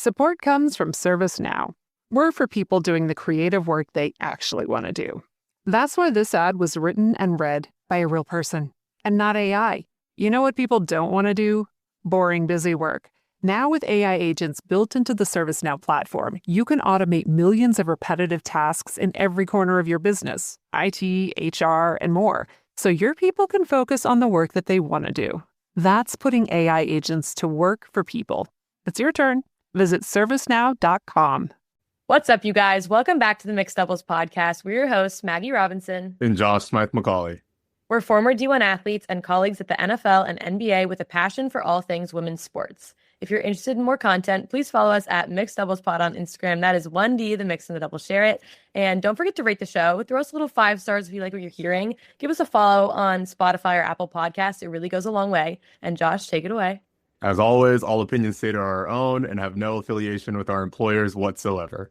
Support comes from ServiceNow. We're for people doing the creative work they actually want to do. That's why this ad was written and read by a real person and not AI. You know what people don't want to do? Boring, busy work. Now with AI agents built into the ServiceNow platform, you can automate millions of repetitive tasks in every corner of your business, IT, HR, and more, so your people can focus on the work that they want to do. That's putting AI agents to work for people. It's your turn. Visit servicenow.com. What's up, you guys? Welcome back to the Mixed Doubles podcast. We're your hosts, Maggie Robinson and Josh Smythe-Macaulay. We're former D1 athletes and colleagues at the NFL and NBA with a passion for all things women's sports. If you're interested in more content, please follow us at Mixed Doubles Pod on Instagram. That is 1D, the mix and the double, share it. And don't forget to rate the show. Throw us a little 5 stars if you like what you're hearing. Give us a follow on Spotify or Apple Podcasts. It really goes a long way. And Josh, take it away. As always, all opinions stated are our own and have no affiliation with our employers whatsoever.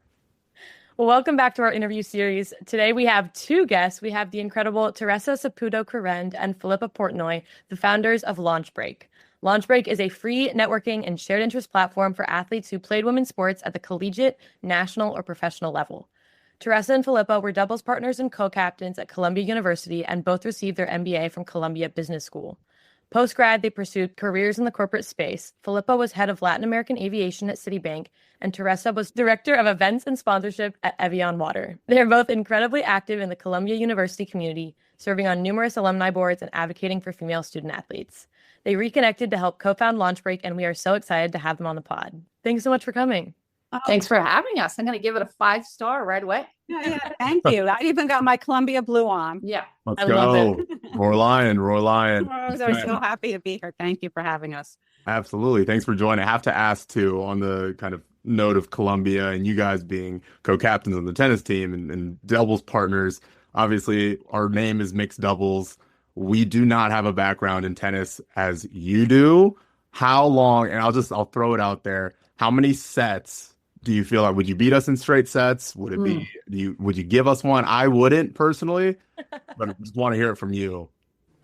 Well, welcome back to our interview series. Today we have 2 guests. We have the incredible Teresa Saputo-Corrend and Philippa Portnoy, the founders of LaunchBreak. LaunchBreak is a free networking and shared interest platform for athletes who played women's sports at the collegiate, national, or professional level. Teresa and Philippa were doubles partners and co-captains at Columbia University and both received their MBA from Columbia Business School. Post-grad, they pursued careers in the corporate space. Philippa was head of Latin American aviation at Citibank, and Teresa was director of events and sponsorship at Evian Water. They are both incredibly active in the Columbia University community, serving on numerous alumni boards and advocating for female student athletes. They reconnected to help co-found LaunchBreak, and we are so excited to have them on the pod. Thanks so much for coming. Oh, thanks for having us. I'm going to give it a 5-star right away. Yeah, thank you. I even got my Columbia blue on. Yeah. Let's go. Roar Lion. I'm so happy to be here. Thank you for having us. Absolutely. Thanks for joining. I have to ask, too, on the kind of note of Columbia and you guys being co-captains on the tennis team and doubles partners. Obviously, our name is Mixed Doubles. We do not have a background in tennis as you do. How long, and I'll throw it out there, how many sets do you feel like, would you beat us in straight sets? Would it be, would you give us one? I wouldn't personally, but I just want to hear it from you.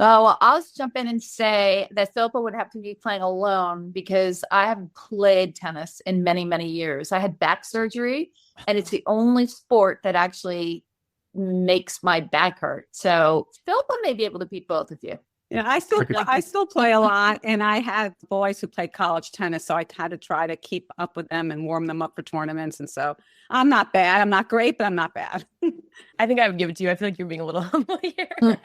Oh, well, I'll just jump in and say that Philippa would have to be playing alone because I haven't played tennis in many, many years. I had back surgery, and it's the only sport that actually makes my back hurt. So Philippa may be able to beat both of you. Yeah, I still play a lot, and I have boys who played college tennis, so I had to try to keep up with them and warm them up for tournaments. And so I'm not bad. I'm not great, but I'm not bad. I think I would give it to you. I feel like you're being a little humble here.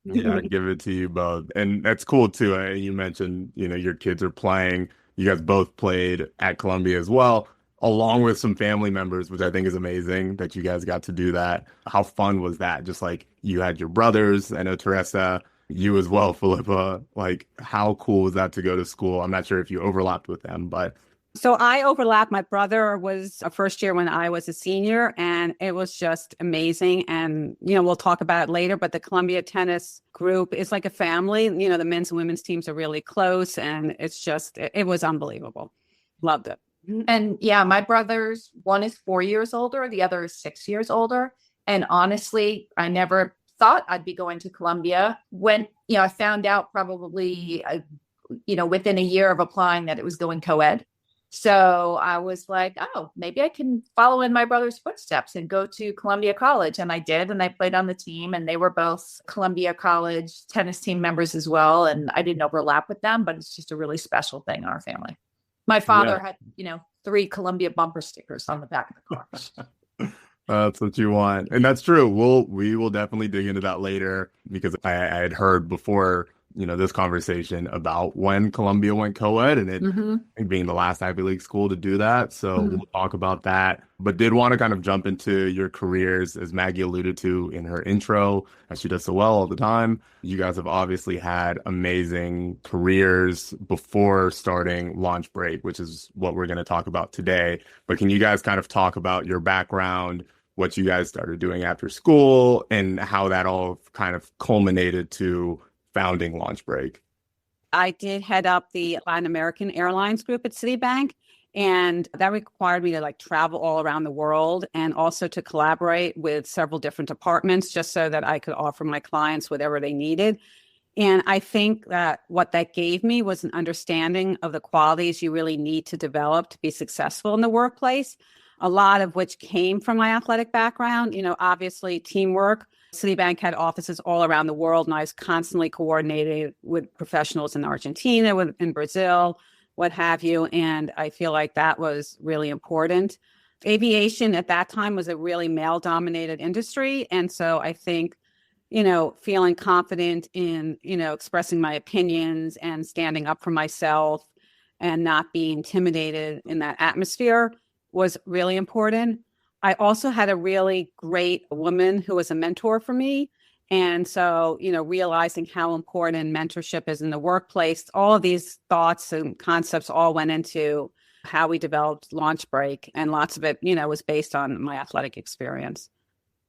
Yeah, I'd give it to you both. And that's cool, too. You mentioned, your kids are playing. You guys both played at Columbia as well, along with some family members, which I think is amazing that you guys got to do that. How fun was that? Just like you had your brothers, I know Teresa, you as well, Philippa. Like, how cool was that to go to school? I'm not sure if you overlapped with them, but. So I overlapped. My brother was a first year when I was a senior, and it was just amazing. And, we'll talk about it later, but the Columbia tennis group is like a family. The men's and women's teams are really close, and it's just, it was unbelievable. Loved it. And yeah, my brothers, one is 4 years older, the other is 6 years older. And honestly, I never thought I'd be going to Columbia when, I found out probably, within a year of applying that it was going co-ed. So I was like, oh, maybe I can follow in my brother's footsteps and go to Columbia College. And I did. And I played on the team, and they were both Columbia College tennis team members as well. And I didn't overlap with them, but it's just a really special thing in our family. My father had, 3 Columbia bumper stickers on the back of the car. That's what you want. And that's true. We will definitely dig into that later because I had heard before, this conversation about when Columbia went co-ed and it being the last Ivy League school to do that. So we'll talk about that, but did want to kind of jump into your careers, as Maggie alluded to in her intro, as she does so well all the time. You guys have obviously had amazing careers before starting LaunchBreak, which is what we're going to talk about today. But can you guys kind of talk about your background, what you guys started doing after school, and how that all kind of culminated to founding LaunchBreak? I did head up the Latin American Airlines group at Citibank, and that required me to travel all around the world and also to collaborate with several different departments just so that I could offer my clients whatever they needed. And I think that what that gave me was an understanding of the qualities you really need to develop to be successful in the workplace, a lot of which came from my athletic background. Obviously teamwork. Citibank had offices all around the world, and I was constantly coordinating with professionals in Argentina, in Brazil, what have you. And I feel like that was really important. Aviation at that time was a really male-dominated industry. And so I think, feeling confident in, expressing my opinions and standing up for myself and not being intimidated in that atmosphere was really important. I also had a really great woman who was a mentor for me. And so, realizing how important mentorship is in the workplace, all of these thoughts and concepts all went into how we developed LaunchBreak. And lots of it, was based on my athletic experience.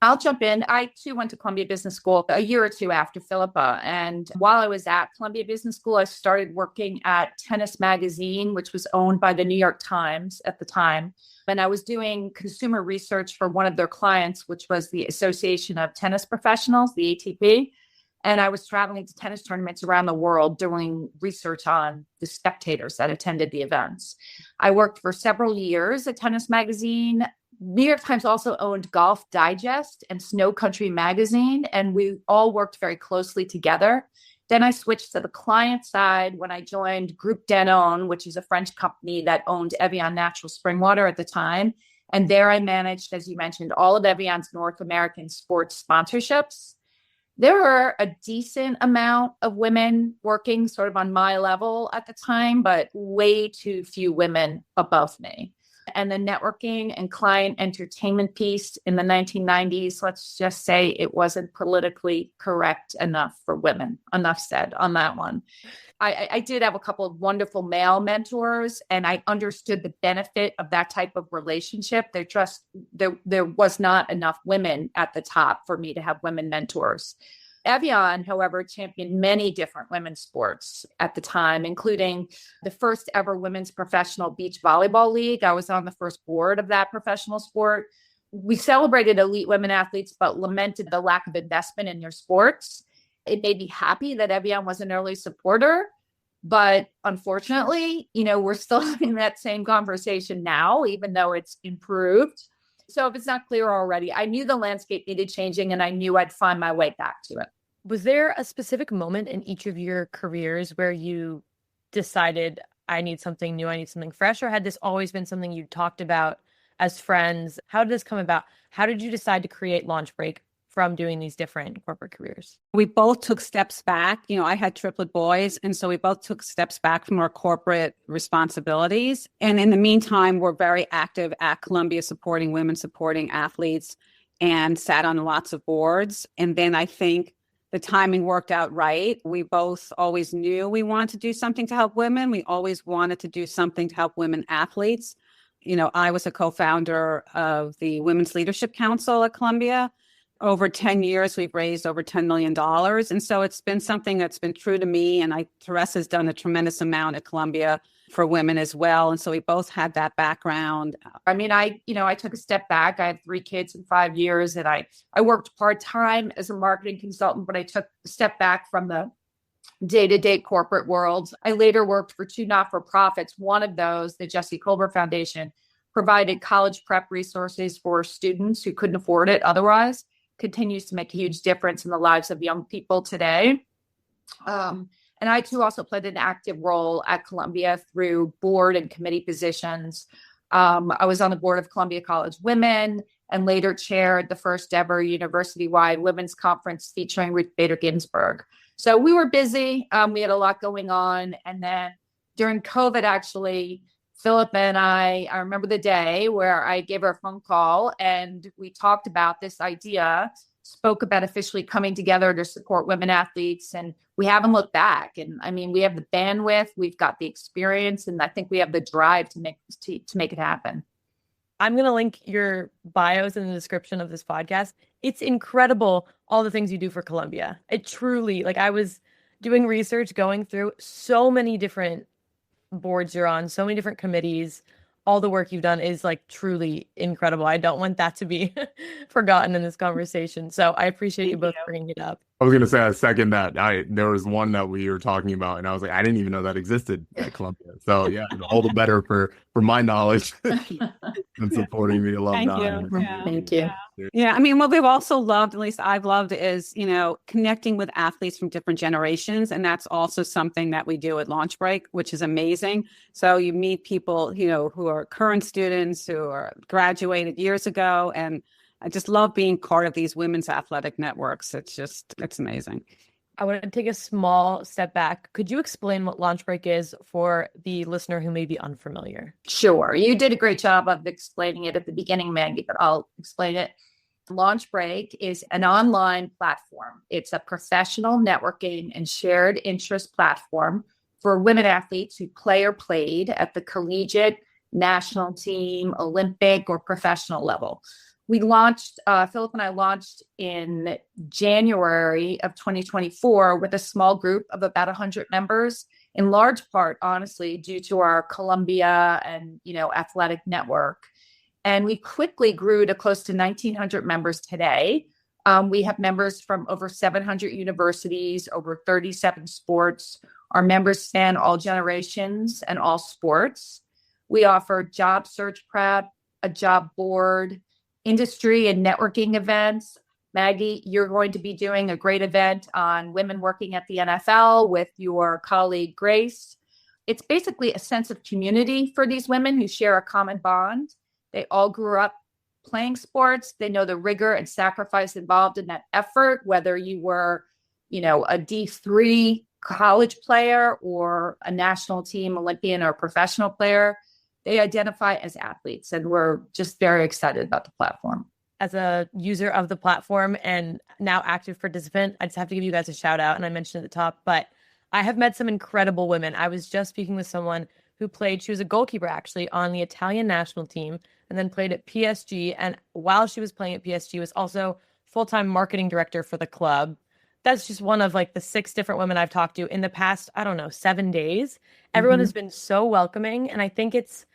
I'll jump in. I too went to Columbia Business School a year or two after Philippa. And while I was at Columbia Business School, I started working at Tennis Magazine, which was owned by the New York Times at the time. And I was doing consumer research for one of their clients, which was the Association of Tennis Professionals, the ATP. And I was traveling to tennis tournaments around the world doing research on the spectators that attended the events. I worked for several years at Tennis Magazine. New York Times also owned Golf Digest and Snow Country Magazine, and we all worked very closely together. Then I switched to the client side when I joined Groupe Danone, which is a French company that owned Evian Natural Spring Water at the time. And there I managed, as you mentioned, all of Evian's North American sports sponsorships. There were a decent amount of women working sort of on my level at the time, but way too few women above me. And the networking and client entertainment piece in the 1990s, let's just say it wasn't politically correct enough for women. Enough said on that one. I did have a couple of wonderful male mentors, and I understood the benefit of that type of relationship. There was not enough women at the top for me to have women mentors. Evian, however, championed many different women's sports at the time, including the first ever women's professional beach volleyball league. I was on the first board of that professional sport. We celebrated elite women athletes, but lamented the lack of investment in their sports. It made me happy that Evian was an early supporter, but unfortunately, we're still having that same conversation now, even though it's improved. So if it's not clear already, I knew the landscape needed changing, and I knew I'd find my way back to it. Was there a specific moment in each of your careers where you decided, I need something new, I need something fresh, or had this always been something you talked about as friends? How did this come about? How did you decide to create LaunchBreak from doing these different corporate careers? We both took steps back. I had triplet boys. And so we both took steps back from our corporate responsibilities. And in the meantime, we're very active at Columbia, supporting women, supporting athletes, and sat on lots of boards. And then I think the timing worked out right. We both always knew we wanted to do something to help women. We always wanted to do something to help women athletes. I was a co-founder of the Women's Leadership Council at Columbia. Over 10 years, we've raised over $10 million. And so it's been something that's been true to me. And Teresa's done a tremendous amount at Columbia for women as well. And so we both had that background. I took a step back. I had 3 kids in 5 years, and I worked part-time as a marketing consultant, but I took a step back from the day-to-day corporate world. I later worked for 2 not-for-profits. One of those, the Jesse Colbert Foundation, provided college prep resources for students who couldn't afford it otherwise. Continues to make a huge difference in the lives of young people today. And I too also played an active role at Columbia through board and committee positions. I was on the board of Columbia College Women and later chaired the first ever university-wide women's conference featuring Ruth Bader Ginsburg. So we were busy. We had a lot going on. And then during COVID, actually, Philippa and I remember the day where I gave her a phone call and we talked about this idea, spoke about officially coming together to support women athletes, and we haven't looked back. And we have the bandwidth, we've got the experience, and I think we have the drive to make it happen. I'm going to link your bios in the description of this podcast. It's incredible, all the things you do for Columbia. It truly, I was doing research, going through so many different boards you're on, so many different committees. All the work you've done is truly incredible. I don't want that to be forgotten in this conversation. So I appreciate you both bringing it up. I was gonna say I second that. There was one that we were talking about, and I was like, I didn't even know that existed at Columbia. So yeah, all the better for my knowledge and supporting the alumni. Thank you. Yeah. Thank you. Yeah, I mean, what we've also loved, at least I've loved, is, connecting with athletes from different generations. And that's also something that we do at LaunchBreak, which is amazing. So you meet people, who are current students, who are graduated years ago. And I just love being part of these women's athletic networks. It's amazing. I want to take a small step back. Could you explain what LaunchBreak is for the listener who may be unfamiliar? Sure. You did a great job of explaining it at the beginning, Maggie, but I'll explain it. LaunchBreak is an online platform. It's a professional networking and shared interest platform for women athletes who play or played at the collegiate, national team, Olympic, or professional level. We launched, Philippa and I launched in January of 2024 with a small group of about 100 members, in large part, honestly, due to our Columbia and, athletic network. And we quickly grew to close to 1,900 members today. We have members from over 700 universities, over 37 sports. Our members span all generations and all sports. We offer job search prep, a job board, industry and networking events. Maggie, you're going to be doing a great event on women working at the NFL with your colleague, Grace. It's basically a sense of community for these women who share a common bond. They all grew up playing sports. They know the rigor and sacrifice involved in that effort, whether you were, a D3 college player or a national team Olympian or professional player. They identify as athletes, and we're just very excited about the platform. As a user of the platform and now active participant, I just have to give you guys a shout out. And I mentioned at the top, but I have met some incredible women. I was just speaking with someone who she was a goalkeeper actually on the Italian national team and then played at PSG. And while she was playing at PSG, was also full-time marketing director for the club. That's just one of the 6 different women I've talked to in the past, 7 days. Everyone has been so welcoming. And I think it's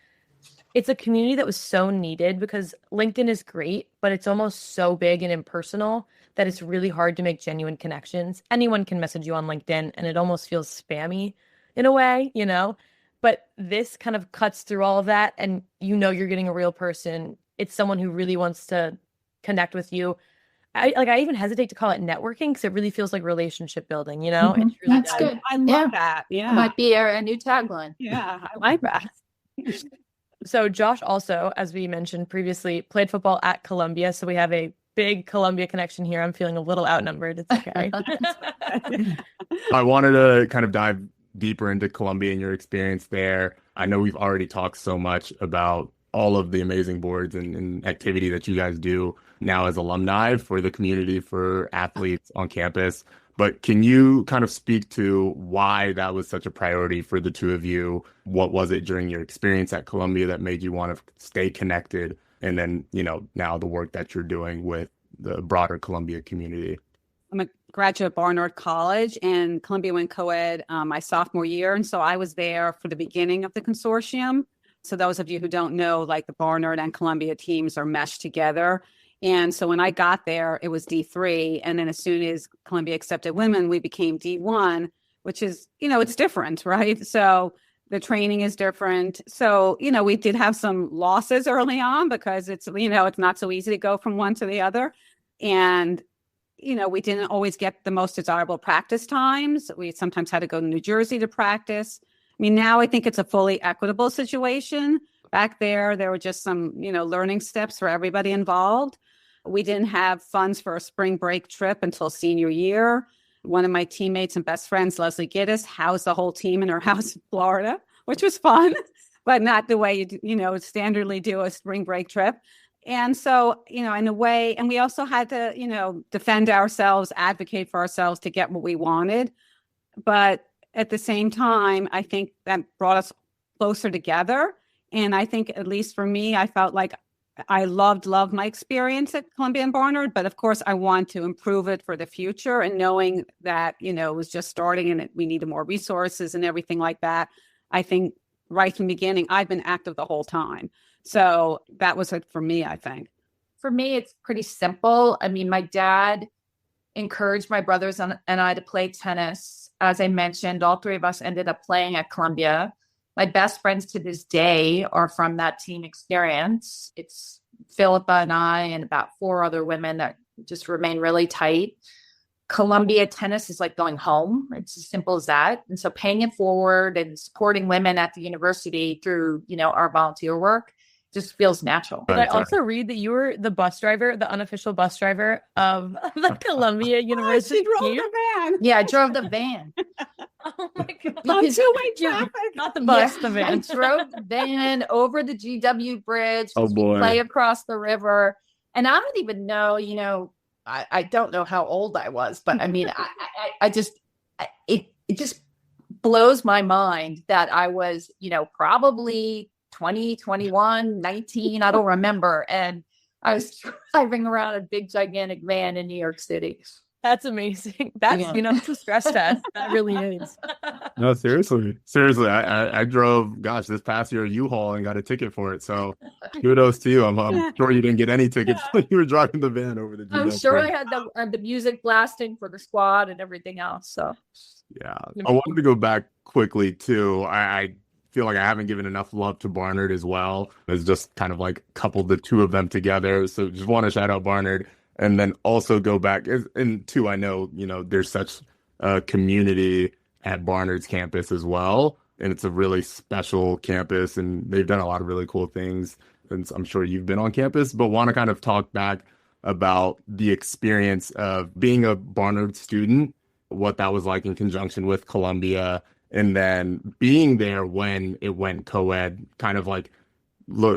a community that was so needed, because LinkedIn is great, but it's almost so big and impersonal that it's really hard to make genuine connections. Anyone can message you on LinkedIn and it almost feels spammy in a way, but this kind of cuts through all of that. And you're getting a real person. It's someone who really wants to connect with you. I even hesitate to call it networking because it really feels like relationship building, It really That's does. good. I love that. Yeah. It might be a new tagline. Yeah, I like that. So Josh also, as we mentioned previously, played football at Columbia. So we have a big Columbia connection here. I'm feeling a little outnumbered. It's okay. I wanted to kind of dive deeper into Columbia and your experience there. I know we've already talked so much about all of the amazing boards and activity that you guys do now as alumni for the community, for athletes on campus. But can you kind of speak to why that was such a priority for the two of you? What was it during your experience at Columbia that made you want to stay connected? And then, now the work that you're doing with the broader Columbia community. I'm a graduate of Barnard College, and Columbia went co-ed my sophomore year. And so I was there for the beginning of the consortium. So those of you who don't know, the Barnard and Columbia teams are meshed together. And so when I got there, it was D3. And then as soon as Columbia accepted women, we became D1, which is, it's different, right? So the training is different. So, we did have some losses early on because it's not so easy to go from one to the other. And, we didn't always get the most desirable practice times. We sometimes had to go to New Jersey to practice. Now I think it's a fully equitable situation. Back there were just some, learning steps for everybody involved. We didn't have funds for a spring break trip until senior year. One of my teammates and best friends, Leslie Giddis, housed the whole team in her house in Florida, which was fun, but not the way you standardly do a spring break trip. And so, in a way, and we also had to, defend ourselves, advocate for ourselves to get what we wanted. But at the same time, I think that brought us closer together. And I think, at least for me, I felt like I loved my experience at Columbia and Barnard, but of course I want to improve it for the future. And knowing that, it was just starting and we needed more resources and everything like that. I think right from the beginning, I've been active the whole time. So that was it for me, I think. For me, it's pretty simple. My dad encouraged my brothers and I to play tennis. As I mentioned, all three of us ended up playing at Columbia. My best friends to this day are from that team experience. It's Philippa and I and about 4 other women that just remain really tight. Columbia tennis is like going home. It's as simple as that. And so paying it forward and supporting women at the university through, our volunteer work just feels natural. Did I also read that you were the bus driver, the unofficial bus driver of the Columbia University? She drove the van. Yeah, I drove the van. Oh my God. On two-way traffic. Not the bus, Yeah, the van. I drove the van over the GW Bridge. Oh, boy. Play across the river. And I don't even know, I don't know how old I was, but I mean, it just blows my mind that I was, probably 20, 21, 19, I don't remember. And I was driving around a big, gigantic van in New York City. That's amazing. That's, it's a stress test. That really is. No, seriously. I drove, this past year, U-Haul and got a ticket for it. So kudos to you. I'm sure you didn't get any tickets when you were driving the van over the I'm sure I had the music blasting for the squad and everything else. So yeah, I wanted to go back quickly too. I feel like I haven't given enough love to Barnard as well. It's just kind of like coupled the two of them together. So just want to shout out Barnard. And then also go back, and two, I know, there's such a community at Barnard's campus as well. And it's a really special campus, and they've done a lot of really cool things. And I'm sure you've been on campus, but want to kind of talk back about the experience of being a Barnard student, what that was like in conjunction with Columbia, and then being there when it went co-ed, kind of like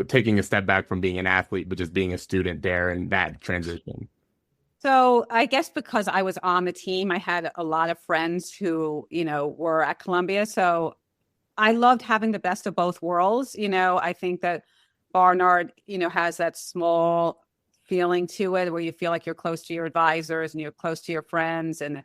taking a step back from being an athlete, but just being a student there and that transition. So I guess because I was on the team, I had a lot of friends who, were at Columbia. So I loved having the best of both worlds. I think that Barnard, has that small feeling to it where you feel like you're close to your advisors and you're close to your friends, and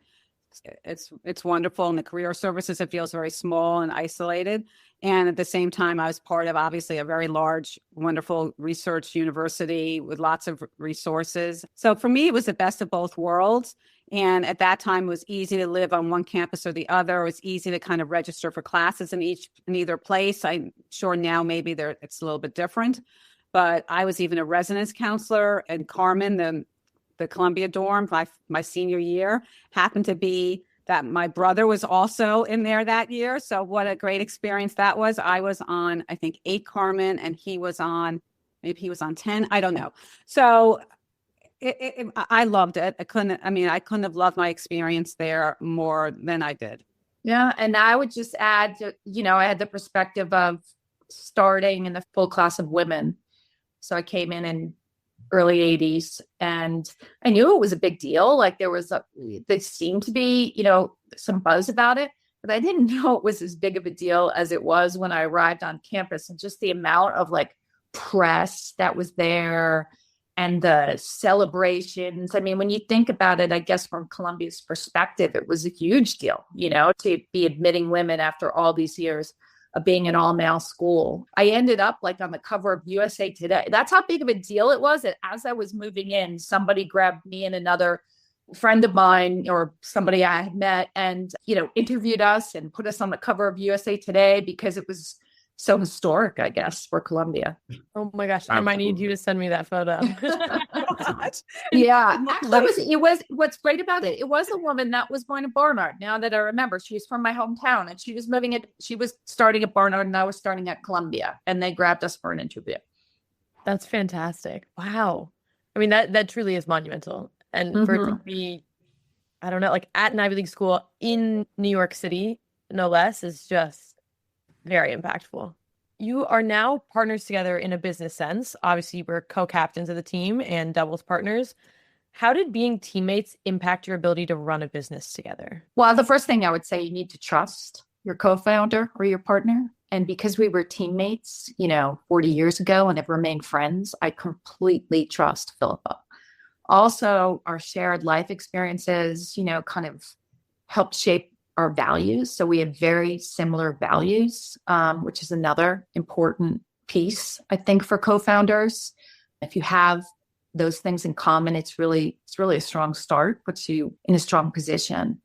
it's wonderful. And the career services, it feels very small and isolated. And at the same time, I was part of obviously a very large, wonderful research university with lots of resources. So for me, it was the best of both worlds. And at that time, it was easy to live on one campus or the other. It was easy to kind of register for classes in either place. I'm sure now maybe it's a little bit different. But I was even a residence counselor in Carmen, the Columbia dorm, my senior year. Happened to be that my brother was also in there that year. So what a great experience that was. I was on, I think, 8 Carmen, and he was on 10. I don't know. So I loved it. I couldn't have loved my experience there more than I did. yeah. And I would just add, I had the perspective of starting in the full class of women. So I came in early 80s, and I knew it was a big deal. Like there seemed to be, some buzz about it, but I didn't know it was as big of a deal as it was when I arrived on campus, and just the amount of like press that was there and the celebrations. I mean, when you think about it, I guess from Columbia's perspective, it was a huge deal, to be admitting women after all these years of being an all-male school. I ended up like on the cover of USA Today. That's how big of a deal it was that as I was moving in, somebody grabbed me and another friend of mine or somebody I had met and, interviewed us and put us on the cover of USA Today because it was so historic, I guess, for Columbia. Oh my gosh. I might need you to send me that photo. Yeah. Actually, what's great about it. It was a woman that was born at Barnard. Now that I remember, she's from my hometown, and she was starting at Barnard and I was starting at Columbia, and they grabbed us for an interview. That's fantastic. Wow. I mean, that truly is monumental. And for it to be, I don't know, like at an Ivy League school in New York City, no less, is just very impactful. You are now partners together in a business sense. Obviously, you were co-captains of the team and doubles partners. How did being teammates impact your ability to run a business together? Well, the first thing I would say, you need to trust your co-founder or your partner. And because we were teammates, 40 years ago and have remained friends, I completely trust Philippa. Also, our shared life experiences, kind of helped shape our values. So we have very similar values, which is another important piece, I think, for co-founders. If you have those things in common, it's really a strong start, puts you in a strong position.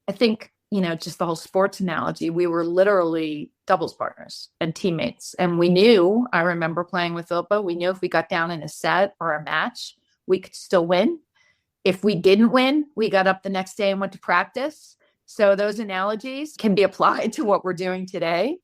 I think, just the whole sports analogy, we were literally doubles partners and teammates. And I remember playing with Philippa, we knew if we got down in a set or a match, we could still win. If we didn't win, we got up the next day and went to practice. So those analogies can be applied to what we're doing today.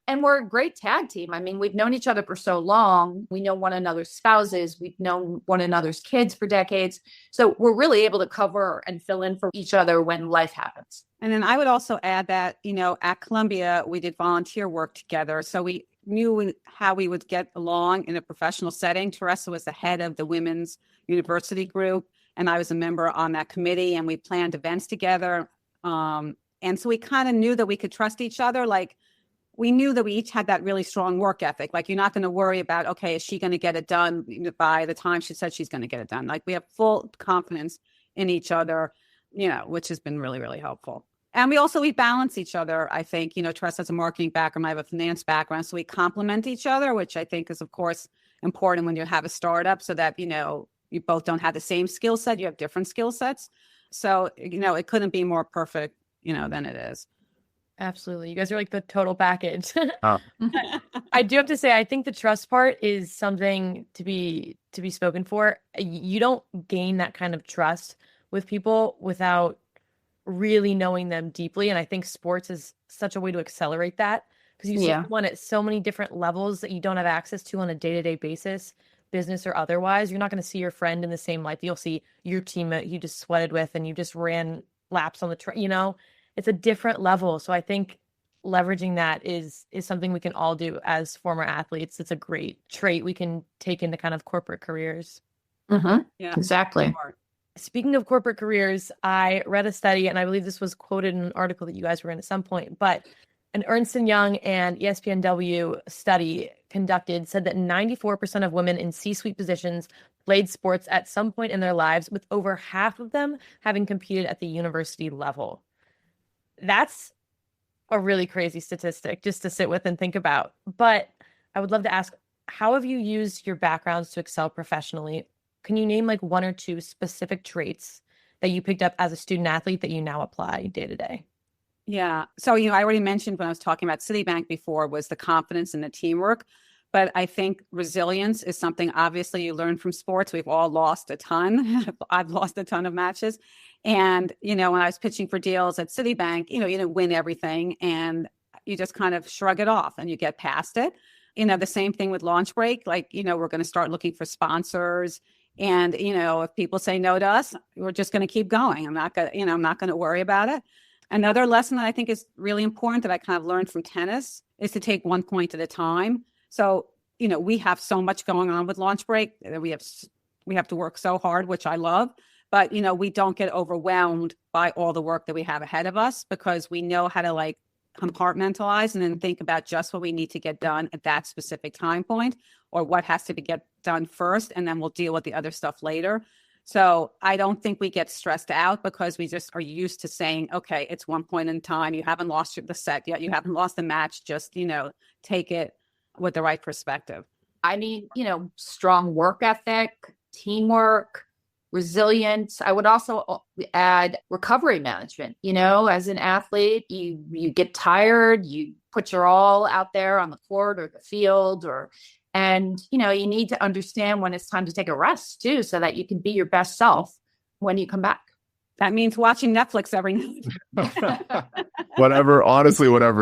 And we're a great tag team. I mean, we've known each other for so long. We know one another's spouses. We've known one another's kids for decades. So we're really able to cover and fill in for each other when life happens. And then I would also add that, at Columbia, we did volunteer work together. So we knew how we would get along in a professional setting. Teresa was the head of the women's university group, and I was a member on that committee, and we planned events together. And so we kind of knew that we could trust each other. Like, we knew that we each had that really strong work ethic. Like, you're not going to worry about, okay, is she going to get it done by the time she said she's going to get it done? Like, we have full confidence in each other, which has been really, really helpful. And we balance each other. I think, Teresa has a marketing background, I have a finance background. So we complement each other, which I think is, of course, important when you have a startup, so that, you both don't have the same skill set. You have different skill sets. So, it couldn't be more perfect, than it is. Absolutely. You guys are like the total package. I do have to say, I think the trust part is something to be spoken for. You don't gain that kind of trust with people without really knowing them deeply. And I think sports is such a way to accelerate that, because you see one at so many different levels that you don't have access to on a day-to-day basis, business or otherwise. You're not going to see your friend in the same light that you'll see your teammate you just sweated with and you just ran laps on the train, It's a different level. So I think leveraging that is something we can all do as former athletes. It's a great trait we can take into kind of corporate careers. Mm-hmm. Yeah, exactly. Speaking of corporate careers, I read a study, and I believe this was quoted in an article that you guys were in at some point, but an Ernst & Young and ESPNW study conducted said that 94% of women in C-suite positions played sports at some point in their lives, with over half of them having competed at the university level. That's a really crazy statistic just to sit with and think about. But I would love to ask, how have you used your backgrounds to excel professionally? Can you name like one or two specific traits that you picked up as a student athlete that you now apply day to day? Yeah. So, I already mentioned when I was talking about Citibank before was the confidence and the teamwork. But I think resilience is something obviously you learn from sports. We've all lost a ton. I've lost a ton of matches. And, when I was pitching for deals at Citibank, you didn't win everything, and you just kind of shrug it off and you get past it. The same thing with LaunchBreak. Like, we're going to start looking for sponsors. And, if people say no to us, we're just going to keep going. I'm not going to worry about it. Another lesson that I think is really important that I kind of learned from tennis is to take one point at a time. So, we have so much going on with LaunchBreak that we have to work so hard, which I love. But, we don't get overwhelmed by all the work that we have ahead of us, because we know how to like compartmentalize and then think about just what we need to get done at that specific time point, or what has to get done first, and then we'll deal with the other stuff later. So I don't think we get stressed out, because we just are used to saying, okay, it's one point in time. You haven't lost the set yet. You haven't lost the match. Just, take it with the right perspective. I need, strong work ethic, teamwork, resilience. I would also add recovery management. As an athlete, you get tired, you put your all out there on the court or the field, and you need to understand when it's time to take a rest too, so that you can be your best self when you come back. That means watching Netflix every night. whatever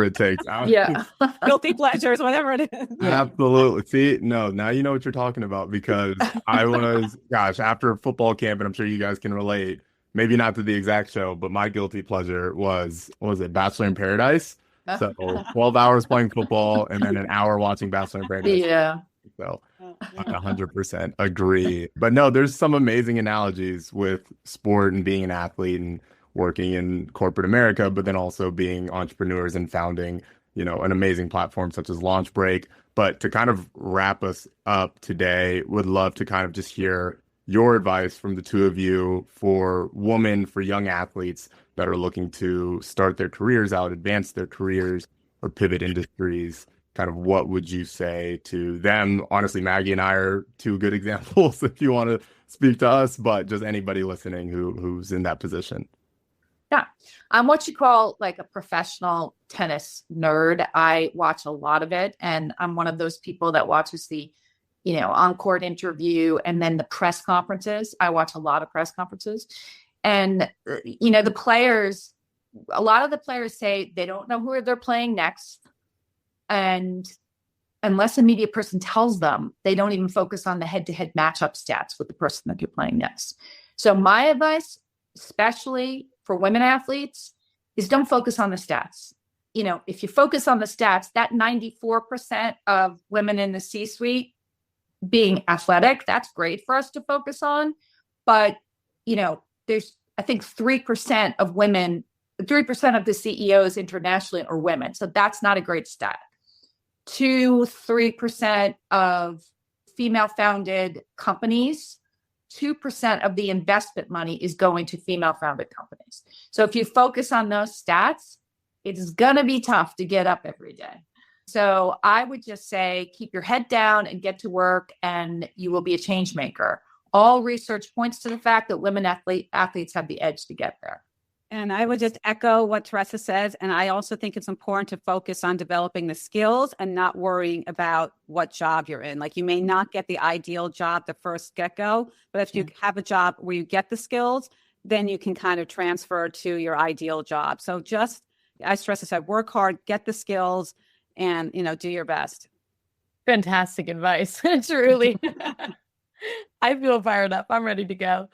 it takes. Yeah. Guilty pleasures, whatever it is. Absolutely. See, no, now you know what you're talking about, because I was, after football camp, and I'm sure you guys can relate, maybe not to the exact show, but my guilty pleasure was Bachelor in Paradise? So 12 hours playing football and then an hour watching Bachelor in Paradise. Yeah. So I 100% agree. But no, there's some amazing analogies with sport and being an athlete and working in corporate America, but then also being entrepreneurs and founding, an amazing platform such as LaunchBreak. But to kind of wrap us up today, would love to kind of just hear your advice from the two of you for young athletes that are looking to start their careers out, advance their careers, or pivot industries. kind of what would you say to them? Honestly, Maggie and I are two good examples if you want to speak to us, but just anybody listening who's in that position. Yeah. I'm what you call like a professional tennis nerd. I watch a lot of it, and I'm one of those people that watches the, on-court interview and then the press conferences. I watch a lot of press conferences. And, the players, a lot of the players say they don't know who they're playing next. And unless a media person tells them, they don't even focus on the head-to-head matchup stats with the person that you're playing next. So my advice, especially for women athletes, is don't focus on the stats. If you focus on the stats, that 94% of women in the C-suite being athletic, that's great for us to focus on. But, there's, I think 3% of women, 3% of the CEOs internationally are women. So that's not a great stat. 3% of female-founded companies, 2% of the investment money is going to female-founded companies. So if you focus on those stats, it's going to be tough to get up every day. So I would just say, keep your head down and get to work, and you will be a change maker. All research points to the fact that women athletes have the edge to get there. And I would just echo what Teresa says. And I also think it's important to focus on developing the skills and not worrying about what job you're in. Like, you may not get the ideal job the first get-go, but if you have a job where you get the skills, then you can kind of transfer to your ideal job. So just, as Teresa said, work hard, get the skills, and, do your best. Fantastic advice. Truly. I feel fired up. I'm ready to go.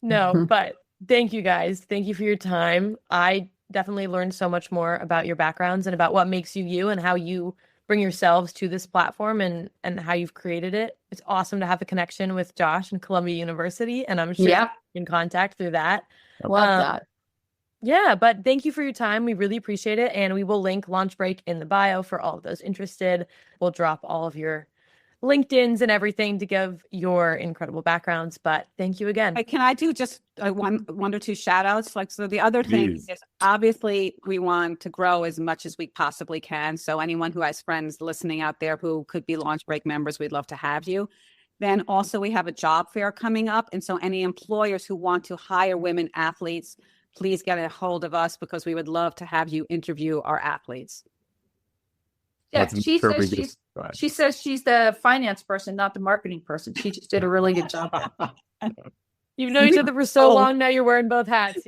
No, but thank you guys. Thank you for your time. I definitely learned so much more about your backgrounds and about what makes you you and how you bring yourselves to this platform and how you've created it. It's awesome to have a connection with Josh and Columbia University, and I'm sure you're in contact through that. I love that. Yeah, but thank you for your time. We really appreciate it. And we will link LaunchBreak in the bio for all of those interested. We'll drop all of your LinkedIn's and everything to give your incredible backgrounds. But thank you again. Can I do just one or two shout outs? So the other thing is, obviously we want to grow as much as we possibly can. So anyone who has friends listening out there who could be LaunchBreak members, we'd love to have you. Then also we have a job fair coming up. And so any employers who want to hire women athletes, please get a hold of us, because we would love to have you interview our athletes. Yeah, she says she's the finance person, not the marketing person. She just did a really good job. You've known each other for so long. Now you're wearing both hats,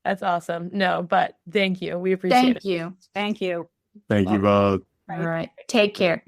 That's awesome. No, but thank you. We appreciate it. Thank you. Thank you. Thank you both. All right. Take care.